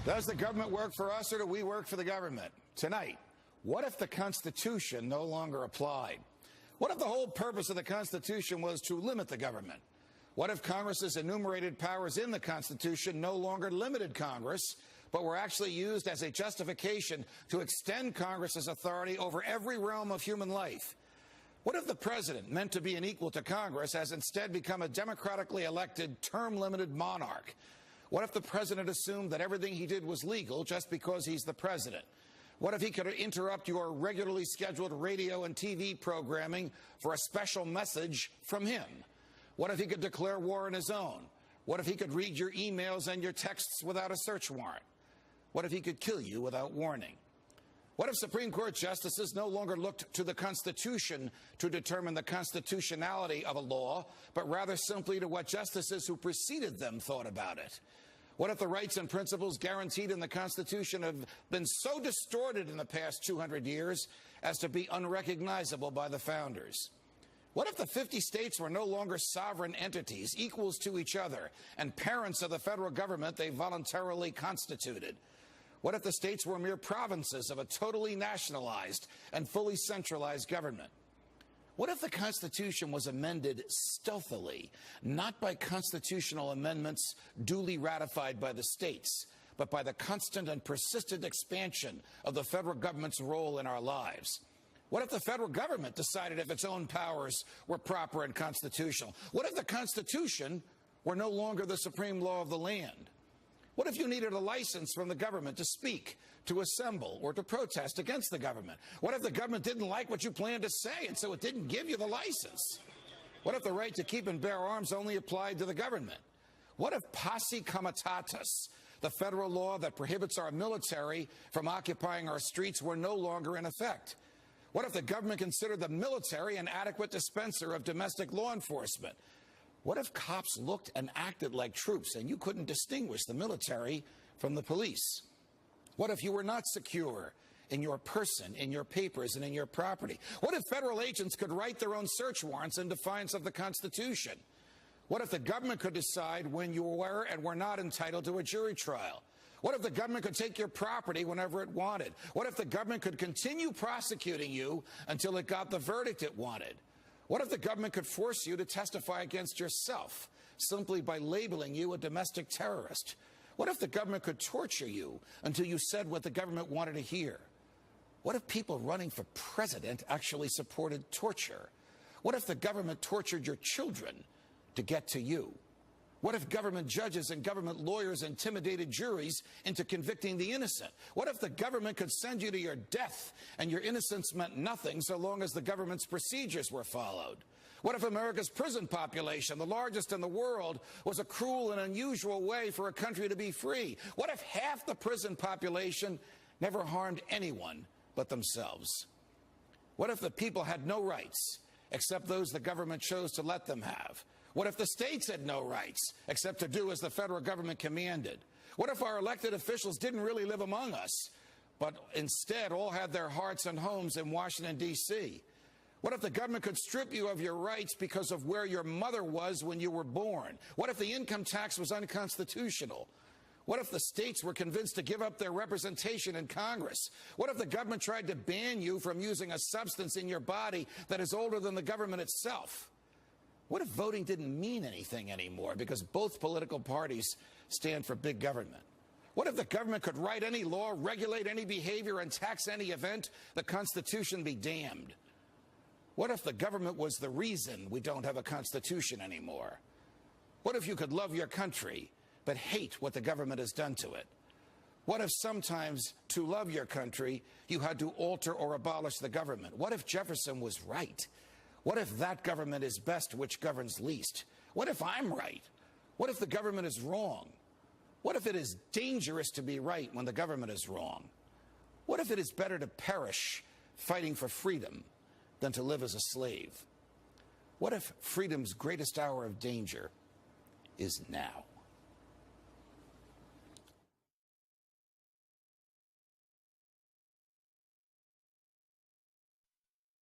Does the government work for us or do we work for the government? Tonight, what if the Constitution no longer applied? What if the whole purpose of the Constitution was to limit the government? What if Congress's enumerated powers in the Constitution no longer limited Congress, but were actually used as a justification to extend Congress's authority over every realm of human life? What if the president, meant to be an equal to Congress, has instead become a democratically elected, term-limited monarch? What if the president assumed that everything he did was legal just because he's the president? What if he could interrupt your regularly scheduled radio and TV programming for a special message from him? What if he could declare war on his own? What if he could read your emails and your texts without a search warrant? What if he could kill you without warning? What if Supreme Court justices no longer looked to the Constitution to determine the constitutionality of a law, but rather simply to what justices who preceded them thought about it? What if the rights and principles guaranteed in the Constitution have been so distorted in the past 200 years as to be unrecognizable by the founders? What if the 50 states were no longer sovereign entities, equals to each other, and parents of the federal government they voluntarily constituted? What if the states were mere provinces of a totally nationalized and fully centralized government? What if the Constitution was amended stealthily, not by constitutional amendments duly ratified by the states, but by the constant and persistent expansion of the federal government's role in our lives? What if the federal government decided if its own powers were proper and constitutional? What if the Constitution were no longer the supreme law of the land? What if you needed a license from the government to speak, to assemble, or to protest against the government? What if the government didn't like what you planned to say, and so it didn't give you the license? What if the right to keep and bear arms only applied to the government? What if posse comitatus, the federal law that prohibits our military from occupying our streets, were no longer in effect? What if the government considered the military an adequate dispenser of domestic law enforcement? What if cops looked and acted like troops and you couldn't distinguish the military from the police? What if you were not secure in your person, in your papers, and in your property? What if federal agents could write their own search warrants in defiance of the Constitution? What if the government could decide when you were and were not entitled to a jury trial? What if the government could take your property whenever it wanted? What if the government could continue prosecuting you until it got the verdict it wanted? What if the government could force you to testify against yourself simply by labeling you a domestic terrorist? What if the government could torture you until you said what the government wanted to hear? What if people running for president actually supported torture? What if the government tortured your children to get to you? What if government judges and government lawyers intimidated juries into convicting the innocent? What if the government could send you to your death and your innocence meant nothing so long as the government's procedures were followed? What if America's prison population, the largest in the world, was a cruel and unusual way for a country to be free? What if half the prison population never harmed anyone but themselves? What if the people had no rights except those the government chose to let them have? What if the states had no rights except to do as the federal government commanded? What if our elected officials didn't really live among us, but instead all had their hearts and homes in Washington, D.C.? What if the government could strip you of your rights because of where your mother was when you were born? What if the income tax was unconstitutional? What if the states were convinced to give up their representation in Congress? What if the government tried to ban you from using a substance in your body that is older than the government itself? What if voting didn't mean anything anymore because both political parties stand for big government? What if the government could write any law, regulate any behavior, and tax any event? The Constitution be damned. What if the government was the reason we don't have a Constitution anymore? What if you could love your country but hate what the government has done to it? What if sometimes to love your country you had to alter or abolish the government? What if Jefferson was right? What if that government is best which governs least? What if I'm right? What if the government is wrong? What if it is dangerous to be right when the government is wrong? What if it is better to perish fighting for freedom than to live as a slave? What if freedom's greatest hour of danger is now?